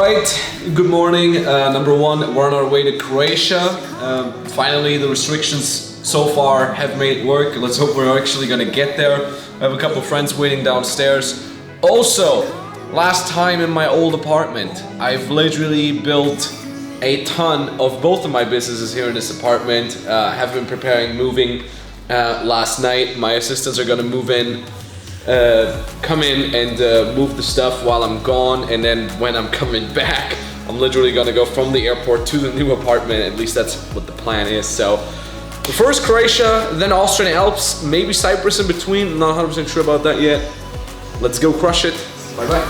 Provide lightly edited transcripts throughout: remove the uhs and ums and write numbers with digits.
Alright, good morning. Number one, we're on our way to Croatia. Finally, the restrictions so far have made it work. Let's hope we're actually gonna get there. I have a couple of friends waiting downstairs. Also, last time in my old apartment, I've literally built a ton of both of my businesses here in this apartment. Have been preparing moving last night. My assistants are gonna move in. Come in and move the stuff while I'm gone, and then when I'm coming back, I'm literally gonna go from the airport to the new apartment. At least that's what the plan is. So first Croatia, then Austrian Alps, maybe Cyprus in between. I'm not 100% sure about that yet. Let's go crush it. Bye bye.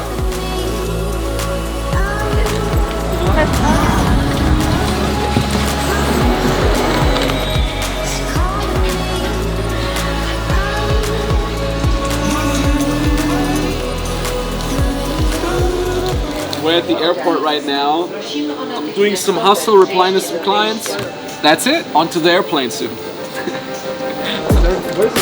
We're at the airport right now. I'm doing some hustle, replying to some clients. That's it. On to the airplane soon. Where's the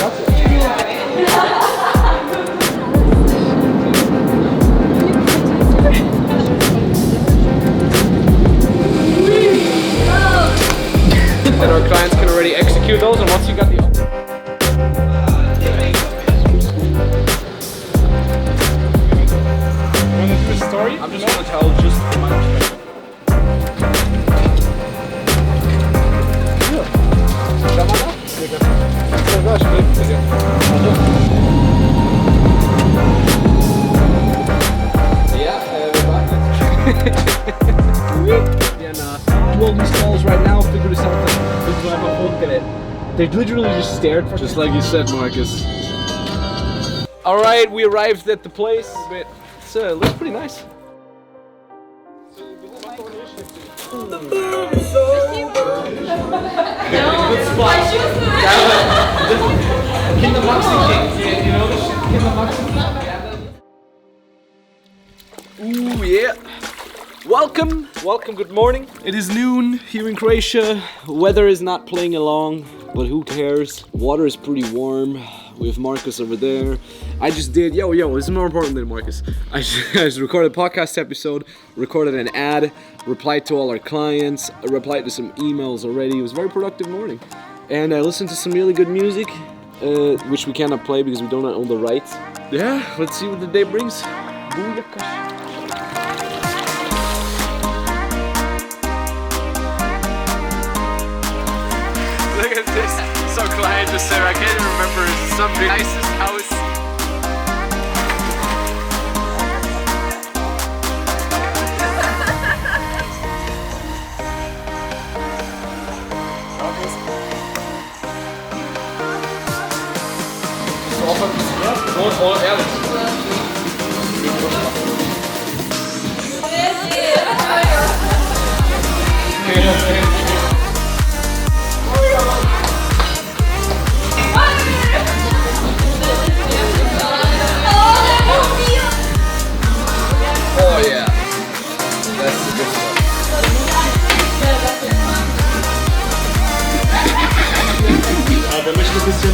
And our clients can already execute those, and once you got the story? I'm just gonna tell just from my perspective. Do all these calls right now, figure this out. They literally just stared for just like you said, Marcus. Alright, we arrived at the place. It looks pretty nice. Ooh, yeah. Welcome, good morning. It is noon here in Croatia. Weather is not playing along, but who cares? Water is pretty warm. We have Marcus over there. I just did, yo, this is more important than Marcus. I just recorded a podcast episode, recorded an ad, replied to all our clients, replied to some emails already. It was a very productive morning. And I listened to some really good music, which we cannot play because we do not own the rights. Yeah, let's see what the day brings. Booyaka. Look at this. Some client just said, I can't even remember, some nicest house. All ehrlich. Oh yeah. That's the good stuff. Wir möchten ein bisschen.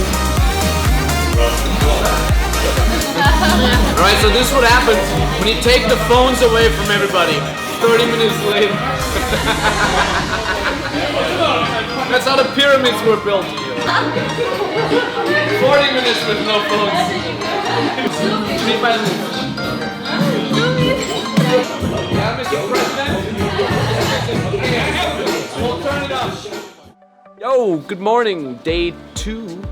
Alright, so this is what happens when you take the phones away from everybody. 30 minutes later. That's how the pyramids were built. 40 minutes with no phones. Yeah, Mr. President. We'll turn it up. Yo, good morning. Day 2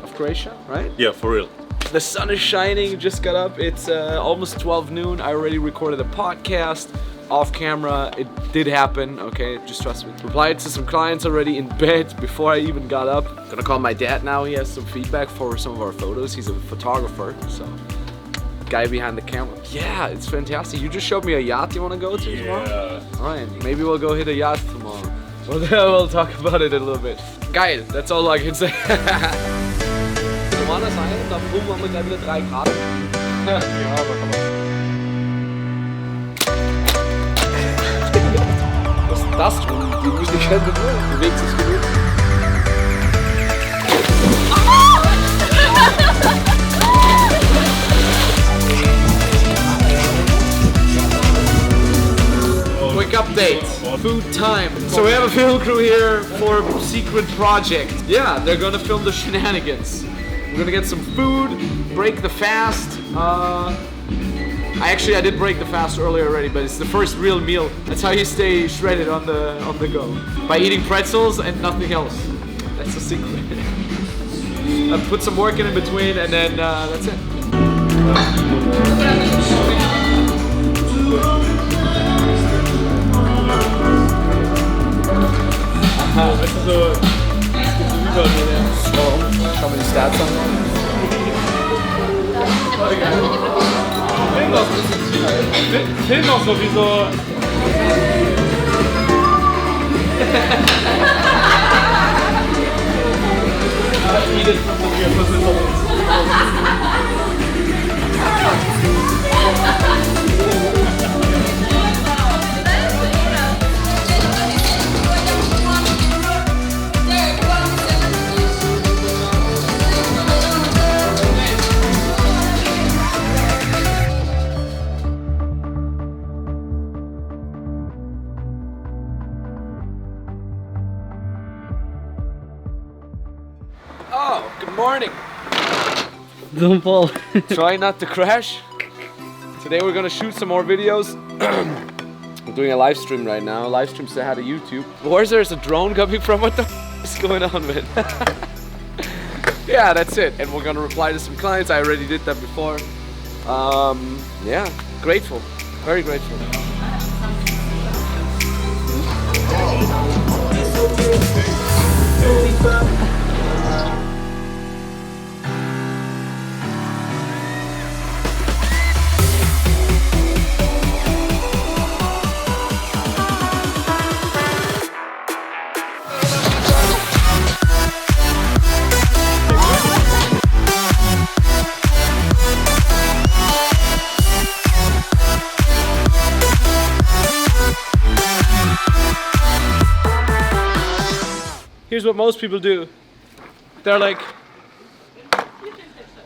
of Croatia, right? Yeah, for real. The sun is shining, just got up. It's almost 12 noon. I already recorded a podcast off camera. It did happen, okay? Just trust me. Replied to some clients already in bed before I even got up. Gonna call my dad now. He has some feedback for some of our photos. He's a photographer, so guy behind the camera. Yeah, it's fantastic. You just showed me a yacht you want to go to tomorrow? Alright, maybe we'll go hit a yacht tomorrow. We'll talk about it in a little bit. Geil, that's all I can say. Normaler sein, da oben haben wir gleich wieder 3 Grad. Ja, aber komm mal. Was ist das? Du musst nicht schnell bewegt sich genug. update. Food time. So we have a film crew here for a secret project. Yeah, they're gonna film the shenanigans. We're gonna get some food, break the fast. I did break the fast earlier already, but it's the first real meal. That's how you stay shredded on the go. By eating pretzels and nothing else. That's the secret. I put some work in between, and then that's it. Weißt du, so, es gibt so Überall. Warum? Schauen wir die Stats an. Film auch so wie so. Oh, good morning. Don't fall. Try not to crash. Today we're gonna shoot some more videos. I'm doing a live stream right now. Live stream say hi to YouTube. Where's there's a drone coming from? What the is going on, man? Yeah, that's it. And we're gonna reply to some clients. I already did that before. Yeah, grateful. Very grateful. Here's what most people do. They're like,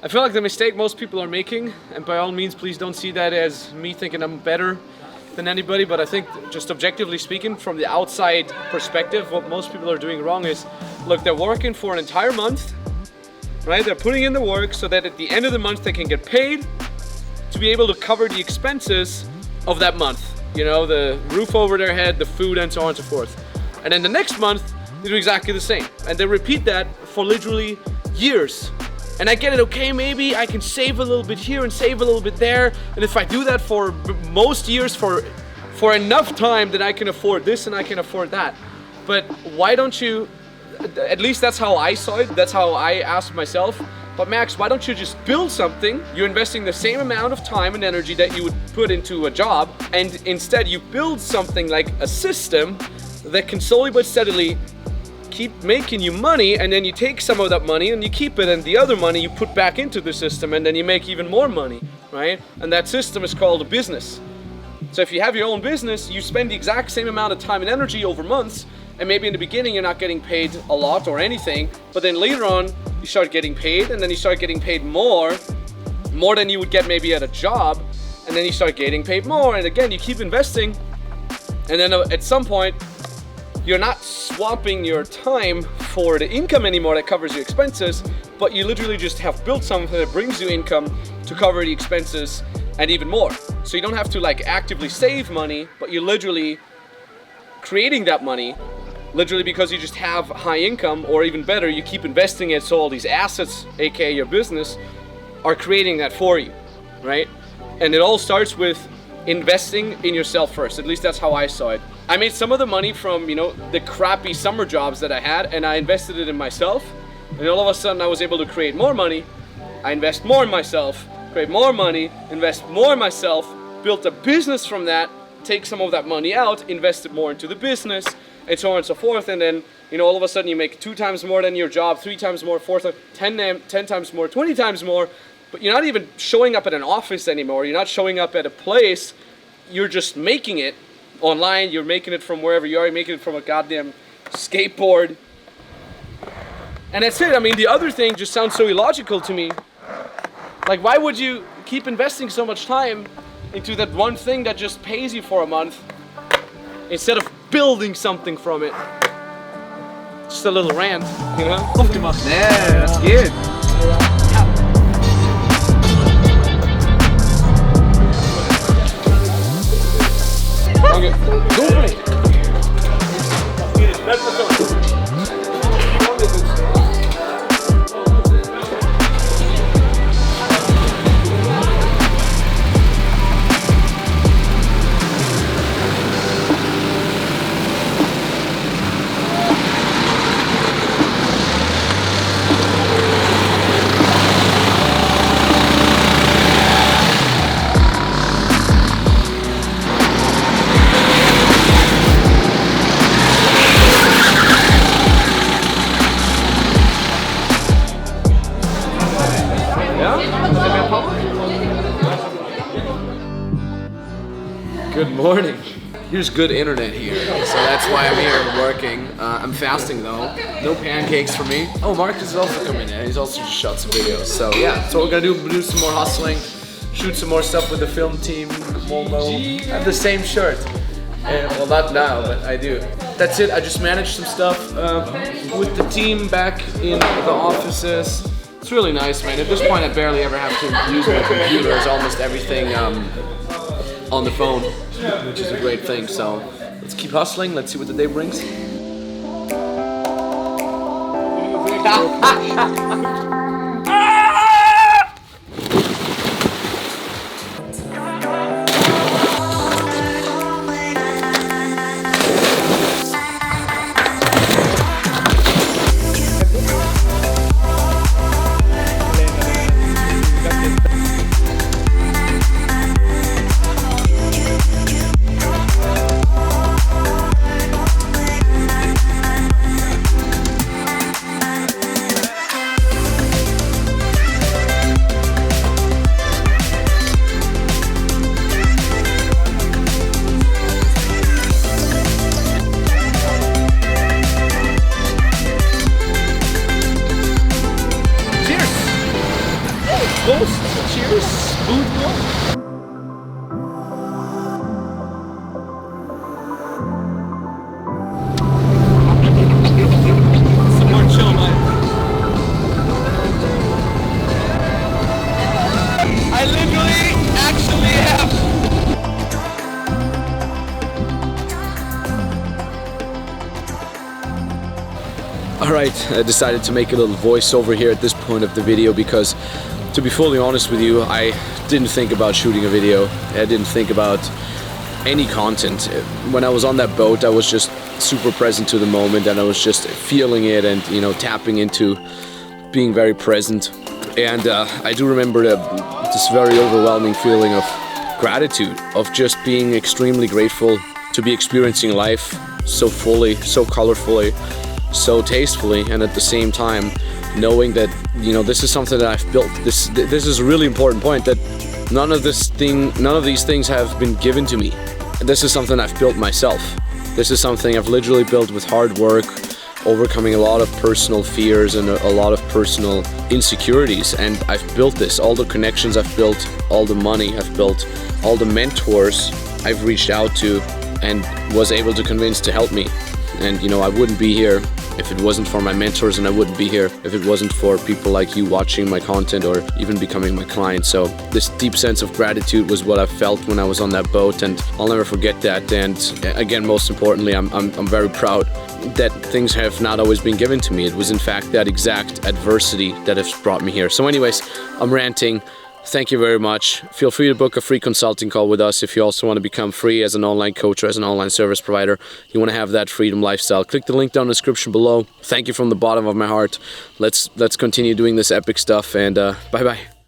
I feel like the mistake most people are making, and by all means please don't see that as me thinking I'm better than anybody, but I think just objectively speaking, from the outside perspective, what most people are doing wrong is, look, they're working for an entire month, right? They're putting in the work so that at the end of the month they can get paid to be able to cover the expenses of that month. You know, the roof over their head, the food, and so on and so forth. And then the next month, they do exactly the same. And they repeat that for literally years. And I get it, okay, maybe I can save a little bit here and save a little bit there. And if I do that for most years, for enough time, then I can afford this and I can afford that. But why don't you, at least that's how I saw it, that's how I asked myself, but Max, why don't you just build something? You're investing the same amount of time and energy that you would put into a job, and instead you build something like a system that can slowly but steadily keep making you money, and then you take some of that money and you keep it, and the other money you put back into the system, and then you make even more money, right? And that system is called a business. So if you have your own business, you spend the exact same amount of time and energy over months, and maybe in the beginning you're not getting paid a lot or anything, but then later on you start getting paid, and then you start getting paid more than you would get maybe at a job, and then you start getting paid more, and again you keep investing, and then at some point you're not swapping your time for the income anymore that covers your expenses, but you literally just have built something that brings you income to cover the expenses and even more. So you don't have to like actively save money, but you're literally creating that money literally because you just have high income, or even better, you keep investing it, so all these assets, aka your business, are creating that for you, right? And it all starts with investing in yourself first. At least that's how I saw it. I made some of the money from, you know, the crappy summer jobs that I had, and I invested it in myself, and all of a sudden I was able to create more money. I invest more in myself, create more money, invest more in myself, built a business from that, take some of that money out, invest it more into the business, and so on and so forth. And then, you know, all of a sudden you make 2 times more than your job, 3 times more, 4 times, 10 times more, 20 times more, but you're not even showing up at an office anymore. You're not showing up at a place. You're just making it online. You're making it from wherever you are. You're making it from a goddamn skateboard. And that's it. I mean, the other thing just sounds so illogical to me. Like, why would you keep investing so much time into that one thing that just pays you for a month instead of building something from it. Just a little rant, you know? Yeah, that's good. Good morning. Here's good internet here, so that's why I'm here working. I'm fasting though. No pancakes for me. Oh, Marcus is also coming in. He's also just shot some videos. So yeah, so what we're gonna do, we'll do some more hustling, shoot some more stuff with the film team. Momo. I have the same shirt. Well, not now, but I do. That's it. I just managed some stuff with the team back in the offices. It's really nice, man. At this point, I barely ever have to use my computer. It's almost everything on the phone, which is a great thing. So let's keep hustling. Let's see what the day brings. Cheers! Food some more chill, man. I literally actually have. Alright, I decided to make a little voiceover here at this point of the video because, to be fully honest with you, I didn't think about shooting a video. I didn't think about any content. When I was on that boat, I was just super present to the moment and I was just feeling it and, you know, tapping into being very present. And I do remember this very overwhelming feeling of gratitude, of just being extremely grateful to be experiencing life so fully, so colorfully, so tastefully, and at the same time knowing that, you know, this is something that I've built. This is a really important point, that none of these things have been given to me. This is something I've built myself. This is something I've literally built with hard work, overcoming a lot of personal fears and a lot of personal insecurities. And I've built this, all the connections I've built, all the money I've built, all the mentors I've reached out to and was able to convince to help me. And, you know, I wouldn't be here if it wasn't for my mentors, and I wouldn't be here if it wasn't for people like you watching my content or even becoming my client. So this deep sense of gratitude was what I felt when I was on that boat, and I'll never forget that. And again, most importantly, I'm very proud that things have not always been given to me. It was in fact that exact adversity that has brought me here. So anyways, I'm ranting. Thank you very much. Feel free to book a free consulting call with us if you also want to become free as an online coach or as an online service provider. You want to have that freedom lifestyle. Click the link down in the description below. Thank you from the bottom of my heart. Let's continue doing this epic stuff, and bye-bye.